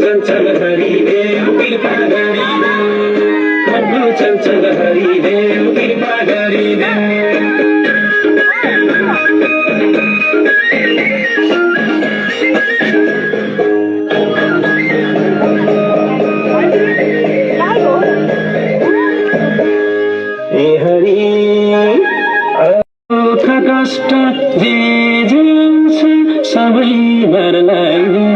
चंचल हरिदेव कृपा गरिदेव चंचल हरिदेव कृपा गरिदेव हे हरि कष्ट जे जान्छ सबै मरलाई